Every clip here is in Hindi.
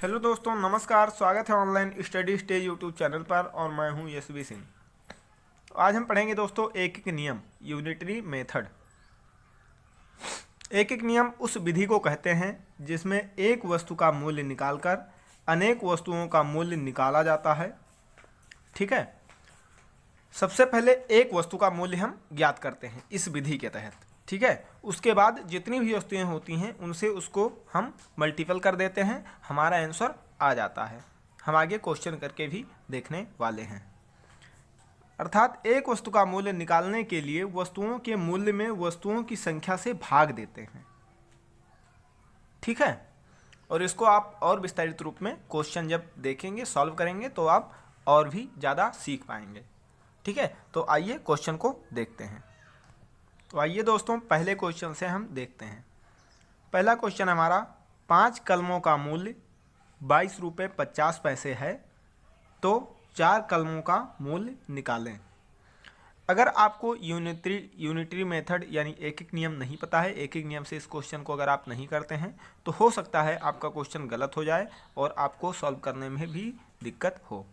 हेलो दोस्तों, नमस्कार। स्वागत है online study stage YouTube channel पर और मैं हूं यशवी सिंह। आज हम पढ़ेंगे दोस्तों एक एक नियम, यूनिटरी मेथड। एक एक नियम उस विधि को कहते हैं जिसमें एक वस्तु का मूल्य निकालकर अनेक वस्तुओं का मूल्य निकाला जाता है। ठीक है। सबसे पहले एक वस्तु का मूल्य हम ज्ञात करते हैं इस विधि के तहत। ठीक है। उसके बाद जितनी भी वस्तुएं होती हैं उनसे उसको हम मल्टीपल कर देते हैं, हमारा आंसर आ जाता है। हम आगे क्वेश्चन करके भी देखने वाले हैं। अर्थात एक वस्तु का मूल्य निकालने के लिए वस्तुओं के मूल्य में वस्तुओं की संख्या से भाग देते हैं। ठीक है। और इसको आप और विस्तारित रूप में क्वेश्चन जब देखेंगे, सॉल्व करेंगे तो आप और भी ज़्यादा सीख पाएंगे। ठीक है। तो आइए क्वेश्चन को देखते हैं। तो आइए दोस्तों पहले क्वेश्चन से हम देखते हैं। पहला क्वेश्चन हमारा 5 कलमों का मूल्य 22 रुपये 50 पैसे है, तो 4 कलमों का मूल्य निकालें। अगर आपको यूनिटरी मेथड यानी एक एक नियम नहीं पता है, एक एक नियम से इस क्वेश्चन को अगर आप नहीं करते हैं तो हो सकता है आपका क्वेश्चन गलत हो जाए और आपको सॉल्व करने में भी दिक्कत हो।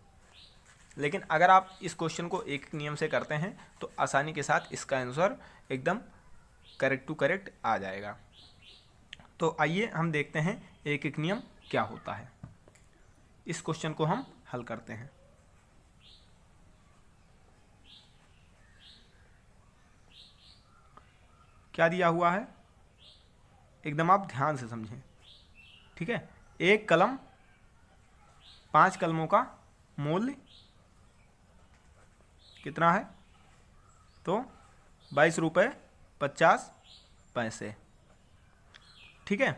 लेकिन अगर आप इस क्वेश्चन को एक नियम से करते हैं तो आसानी के साथ इसका आंसर एकदम करेक्ट टू करेक्ट आ जाएगा। तो आइए हम देखते हैं एक एक नियम क्या होता है। इस क्वेश्चन को हम हल करते हैं। क्या दिया हुआ है एकदम आप ध्यान से समझें। ठीक है। एक कलम 5 कलमों का मूल्य कितना है, तो 22 रुपये 50 पैसे। ठीक है।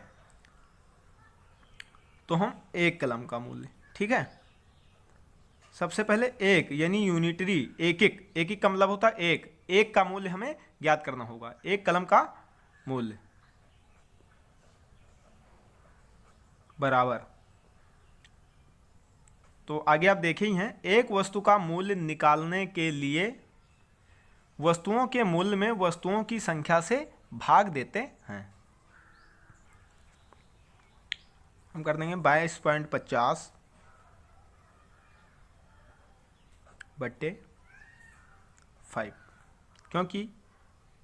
तो हम एक कलम का मूल्य, ठीक है, सबसे पहले एक यानी यूनिटरी एक एक का मतलब होता है एक का मूल्य हमें ज्ञात करना होगा। एक कलम का मूल्य बराबर, तो आगे आप देखे ही हैं, एक वस्तु का मूल्य निकालने के लिए वस्तुओं के मूल्य में वस्तुओं की संख्या से भाग देते हैं। हम कर देंगे 22.50 बट्टे 5, क्योंकि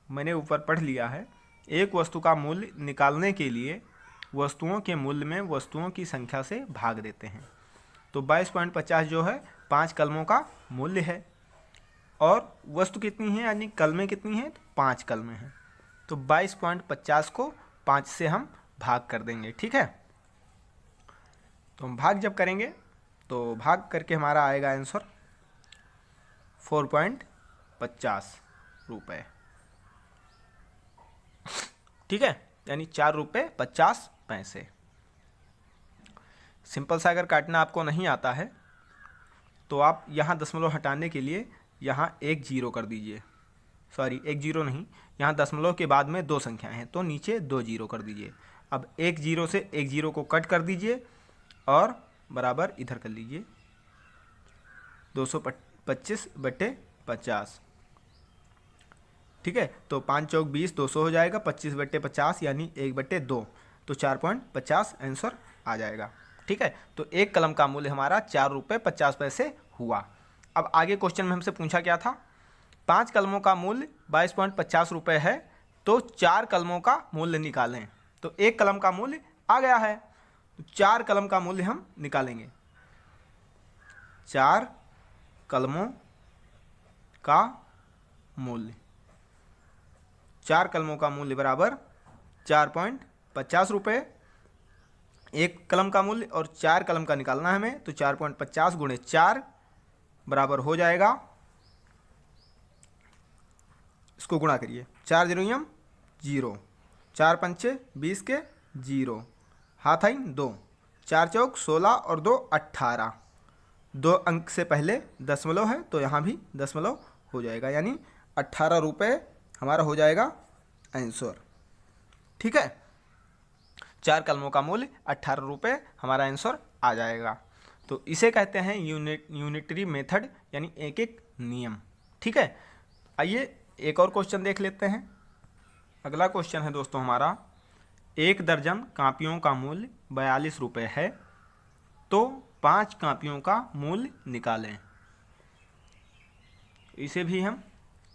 मैंने ऊपर पढ़ लिया है एक वस्तु का मूल्य निकालने के लिए वस्तुओं के मूल्य में वस्तुओं की संख्या से भाग देते हैं। तो 22.50 जो है 5 कलमों का मूल्य है और वस्तु कितनी है यानी कलमें कितनी हैं, तो 5 कलमें हैं। तो 22.50 को 5 से हम भाग कर देंगे। ठीक है। तो हम भाग जब करेंगे तो भाग करके हमारा आएगा आंसर 4.50 रुपये। ठीक है। यानी 4 रुपये 50 पैसे। सिंपल सा अगर काटना आपको नहीं आता है तो आप यहाँ दशमलव हटाने के लिए यहाँ एक जीरो कर दीजिए। सॉरी, एक जीरो नहीं, यहाँ दशमलव के बाद में 2 संख्याएं हैं तो नीचे 2 जीरो कर दीजिए। अब एक जीरो से एक जीरो को कट कर दीजिए और बराबर इधर कर लीजिए 225 बट्टे 50। ठीक है। तो 5 चौक 20, 200 हो जाएगा, 25 बट्टे 50 यानी 1/2, तो 4.50 आंसर आ जाएगा। ठीक है। तो एक कलम का मूल्य हमारा 4 रुपये 50 पैसे हुआ। अब आगे क्वेश्चन में हमसे पूछा क्या था, 5 कलमों का मूल्य 22.50 रुपये है, तो 4 कलमों का मूल्य निकालें। तो एक कलम का मूल्य आ गया है, तो 4 कलम का मूल्य हम निकालेंगे। 4 कलमों का मूल्य, 4 कलमों का मूल्य बराबर 4.50 रुपये एक कलम का मूल्य, और 4 कलम का निकालना है हमें, तो 4.50 गुणे 4 बराबर हो जाएगा, इसको गुणा करिए, 4 जीरो 0, 4 पंचे 20 के 0, हाथ आई 2, 4 चौक 16 और 2 18, 2 अंक से पहले दशमलव है तो यहाँ भी दशमलव हो जाएगा, यानी 18 रुपये हमारा हो जाएगा आंसर। ठीक है। 4 कलमों का मूल्य 18 रुपये हमारा आंसर आ जाएगा। तो इसे कहते हैं यूनिटरी मेथड यानी एक एक नियम। ठीक है। आइए एक और क्वेश्चन देख लेते हैं। अगला क्वेश्चन है दोस्तों हमारा, 1 दर्जन कापियों का मूल्य 42 रुपये है, तो 5 कापियों का मूल्य निकालें। इसे भी हम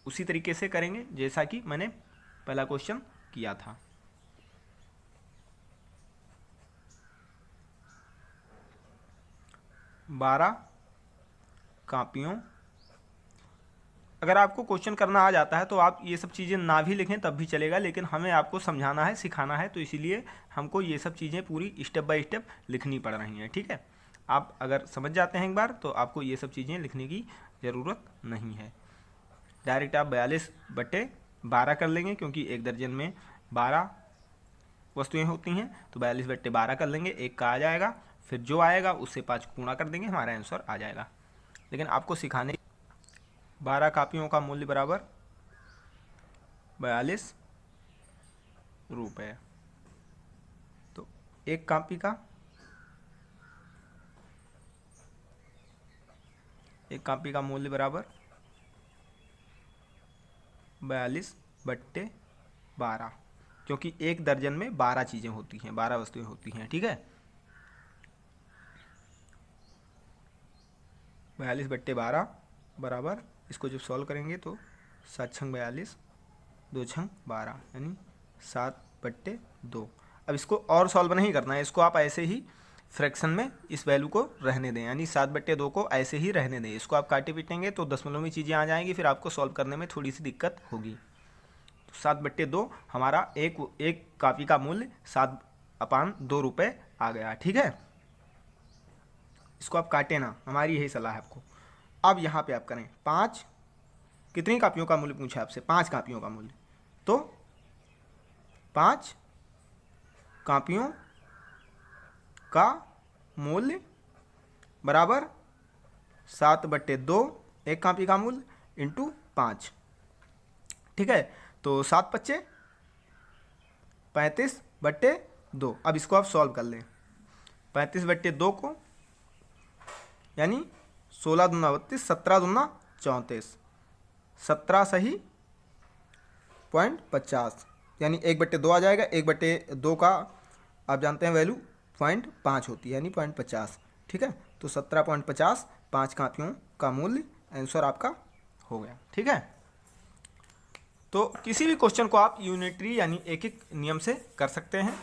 उसी तरीके से करेंगे जैसा कि मैंने पहला क्वेश्चन किया था। बारह कापियों, अगर आपको क्वेश्चन करना आ जाता है तो आप ये सब चीज़ें ना भी लिखें तब भी चलेगा, लेकिन हमें आपको समझाना है, सिखाना है, तो इसीलिए हमको ये सब चीज़ें पूरी स्टेप बाय स्टेप लिखनी पड़ रही हैं। ठीक है, आप अगर समझ जाते हैं एक बार तो आपको ये सब चीज़ें लिखने की ज़रूरत नहीं है। डायरेक्ट आप 42/12 कर लेंगे, क्योंकि एक दर्जन में 12 वस्तुएँ होती हैं, तो 42/12 कर लेंगे, एक का आ जाएगा, फिर जो आएगा उससे 5 गुणा कर देंगे, हमारा आंसर आ जाएगा। लेकिन आपको सिखाने 12 कापियों का मूल्य बराबर 42 रुपये। तो एक कापी का मूल्य बराबर 42/12, क्योंकि एक दर्जन में 12 चीज़ें होती हैं, 12 वस्तुएं होती हैं। ठीक है, 42/12 बराबर, इसको जब सॉल्व करेंगे तो 7 छंग 42, 2 छंग 12, यानी 7/2। अब इसको और सॉल्व नहीं करना है, इसको आप ऐसे ही फ्रैक्शन में इस वैल्यू को रहने दें, यानी 7/2 को ऐसे ही रहने दें। इसको आप काटे पीटेंगे तो दशमलव में चीज़ें आ जाएंगी, फिर आपको सॉल्व करने में थोड़ी सी दिक्कत होगी। तो 7/2 हमारा एक कापी का मूल्य 7/2 रुपये आ गया। ठीक है, इसको आप काटे ना, हमारी यही सलाह है आपको। अब यहाँ पे आप करें 5, कितनी कापियों का मूल्य पूछा आपसे? 5 कापियों का मूल्य, तो 5 कापियों का मूल्य बराबर 7/2, एक कापी का मूल्य इंटू 5। ठीक है, तो 7×5 35/2। अब इसको आप सॉल्व कर लें। 35/2 को, यानी 16 दूना 32, 17 दूना 34, 17 सही .50, यानी 1/2 आ जाएगा। 1/2 का आप जानते हैं वैल्यू 0.5 होती है, यानी 0.50। ठीक है, तो 17.50 5 कापियों का मूल्य आंसर आपका हो गया। ठीक है, तो किसी भी क्वेश्चन को आप यूनिटरी यानी एक एक नियम से कर सकते हैं।